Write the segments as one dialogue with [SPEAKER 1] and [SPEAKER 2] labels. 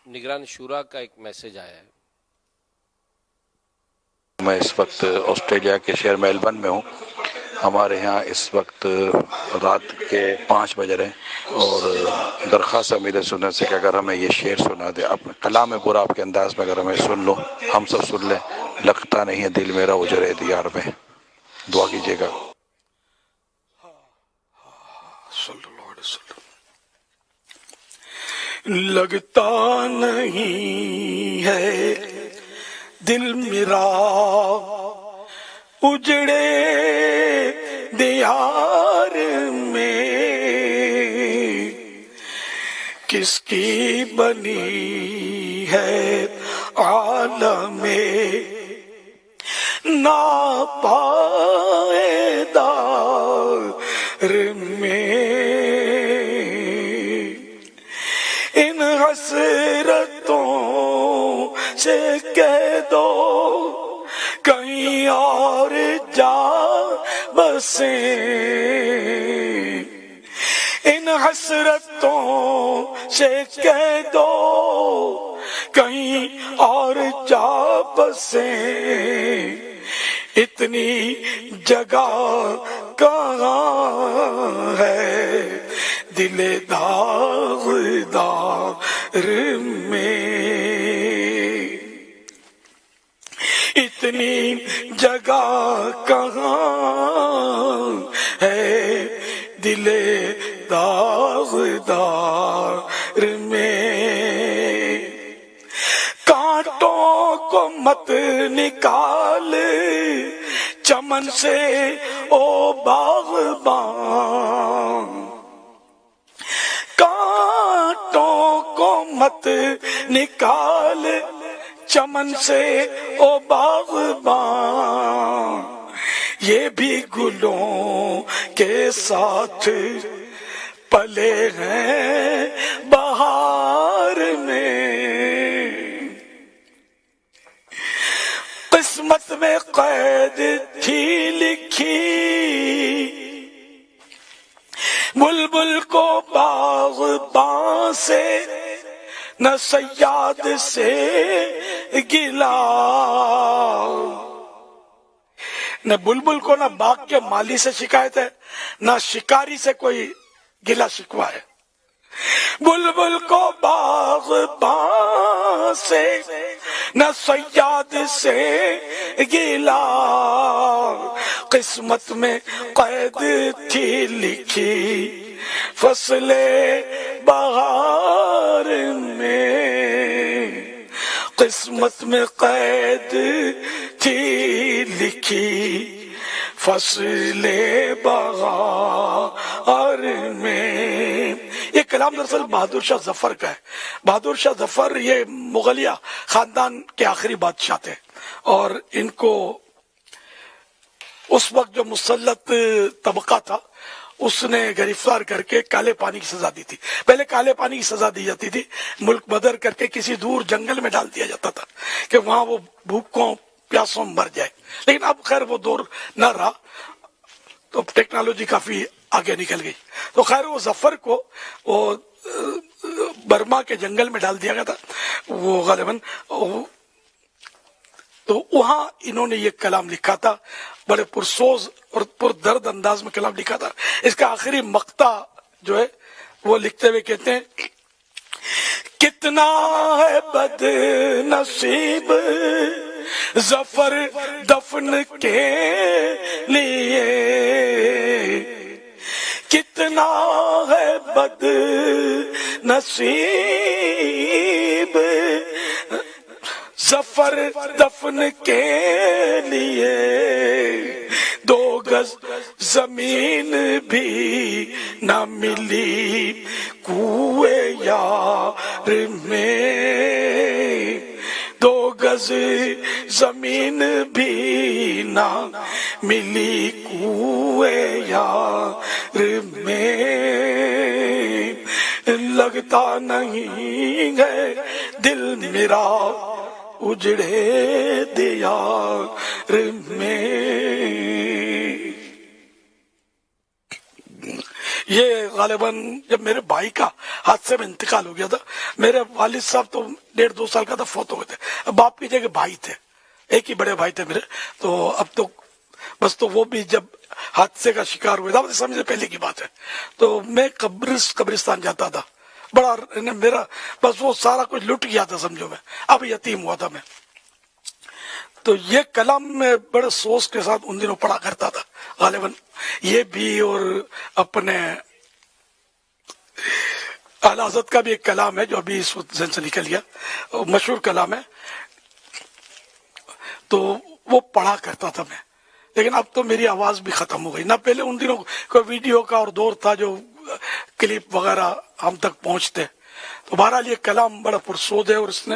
[SPEAKER 1] نگران شورا کا ایک میسج آیا ہے۔
[SPEAKER 2] میں اس وقت آسٹریلیا کے شہر میلبرن میں ہوں۔ ہمارے یہاں اس وقت رات کے 5 بج رہے ہیں اور درخواست ہے میرے سننے سے کہ اگر ہمیں یہ شعر سنا دے، اپنے کلام برا آپ کے انداز میں اگر ہمیں سن لو، ہم سب سن لیں۔ لگتا نہیں ہے دل میرا اجڑے دیار میں، دعا کیجیے گا۔
[SPEAKER 3] لگتا نہیں ہے دل میرا اجڑے دیار میں، کس کی بنی ہے عالم ناپائیدار میں، ان حسرتوں سے کہہ دو کہیں اور جا بسیں، ان حسرتوں سے کہہ دو کہیں اور جا بسیں، اتنی جگہ کہاں ہے دل داغدار میں، اتنی جگہ کہاں ہے دل داغدار میں، کانٹوں کو مت نکال چمن سے او باغبان، کانٹوں کو مت نکال چمن سے او باغبان، یہ بھی گلوں کے ساتھ پلے ہیں بہار میں، قسمت میں قید تھی لکھی بلبل کو باغباں سے، نہ صیاد سے گلا، نہ بلبل کو نہ باغ کے مالی سے شکایت ہے، نہ شکاری سے کوئی گلا شکوا ہے، بلبل کو باغباں سے نہ صیاد سے گلا، قسمت میں قید تھی لکھی فصل بہار میں، قسمت میں قید تھی لکھی فصل بہار میں۔ یہ کلام دراصل بہادر شاہ ظفر کا ہے۔ بہادر شاہ ظفر یہ مغلیہ خاندان کے آخری بادشاہ تھے، اور ان کو اس وقت جو مسلط طبقہ تھا اس نے گرفتار کر کے کالے پانی کی سزا دی تھی۔ پہلے کالے پانی کی سزا دی جاتی تھی، ملک بدر کر کے کسی دور جنگل میں ڈال دیا جاتا تھا کہ وہاں وہ بھوکوں پیاسوں مر جائے، لیکن اب خیر وہ دور نہ رہا، تو ٹیکنالوجی کافی آگے نکل گئی، تو خیر وہ ظفر کو وہ برما کے جنگل میں ڈال دیا گیا تھا وہ غالباً، تو وہاں انہوں نے یہ کلام لکھا تھا، بڑے پرسوز اور پر درد انداز میں کلام لکھا تھا۔ اس کا آخری مقطع جو ہے وہ لکھتے ہوئے کہتے ہیں، کتنا ہے بد نصیب ظفر دفن کے لیے، کتنا ہے بد نصیب ظفر دفن کے لیے، 2 گز زمین بھی نہ ملی کوئے یار میں، 2 گز زمین بھی نہ ملی کوئے یار میں، لگتا نہیں ہے دل میرا اجڑے دیار میں، یہ غالباً جب میرے بھائی کا حادثے میں انتقال ہو گیا تھا، میرے والد صاحب تو 1.5-2 سال کا تھا، فوت ہو گئے تھے، باپ کی جگہ بھائی تھے، ایک ہی بڑے بھائی تھے میرے، تو اب تو بس تو وہ بھی جب حادثے کا شکار ہوئے تھا، سمجھے پہلے کی بات ہے، تو میں قبرستان جاتا تھا، بڑا میرا بس وہ سارا کچھ لٹ گیا تھا سمجھو، میں اب یتیم ہوا تھا میں. تو یہ کلام میں بڑے سوچ کے ساتھ ان دنوں پڑھا کرتا تھا غالباً یہ بھی، اور اپنے اعلی حضرت کا بھی ایک کلام ہے جو ابھی اس وقت ذہن سے نکل گیا، مشہور کلام ہے، تو وہ پڑھا کرتا تھا میں. لیکن اب تو میری آواز بھی ختم ہو گئی، نہ پہلے ان دنوں کوئی ویڈیو کا اور دور تھا جو کلپ وغیرہ ہم تک پہنچتے. تو بہرحال یہ کلام بڑا پرسود ہے، اور اس نے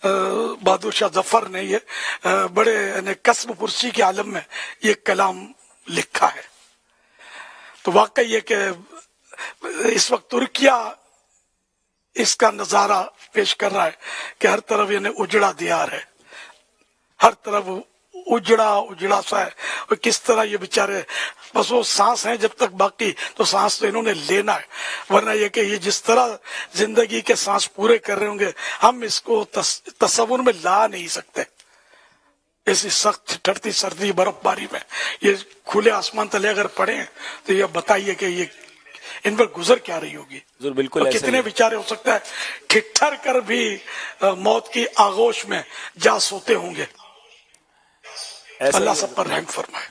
[SPEAKER 3] بہادر شاہ ظفر نے یہ بڑے یعنی کسب پرسی کے عالم میں یہ کلام لکھا ہے. تو واقعی یہ کہ اس وقت ترکیہ اس کا نظارہ پیش کر رہا ہے کہ ہر طرف یعنی اجڑا دیار ہے، ہر طرف اجڑا سا ہے، اور کس طرح یہ بیچارے بس وہ سانس ہیں جب تک باقی، تو سانس تو انہوں نے لینا ہے، ورنہ یہ کہ یہ جس طرح زندگی کے سانس پورے کر رہے ہوں گے ہم اس کو تصور میں لا نہیں سکتے. ایسی سخت ٹھٹتی سردی برف باری میں یہ کھلے آسمان تلے اگر پڑے ہیں تو یہ بتائیے کہ یہ ان پر گزر کیا رہی ہوگی.
[SPEAKER 1] بالکل
[SPEAKER 3] کتنے بیچارے ہو سکتا ہے ٹھٹھر کر بھی موت کی آغوش میں جا سوتے ہوں گے. اللہ سب پر رحم فرمائے.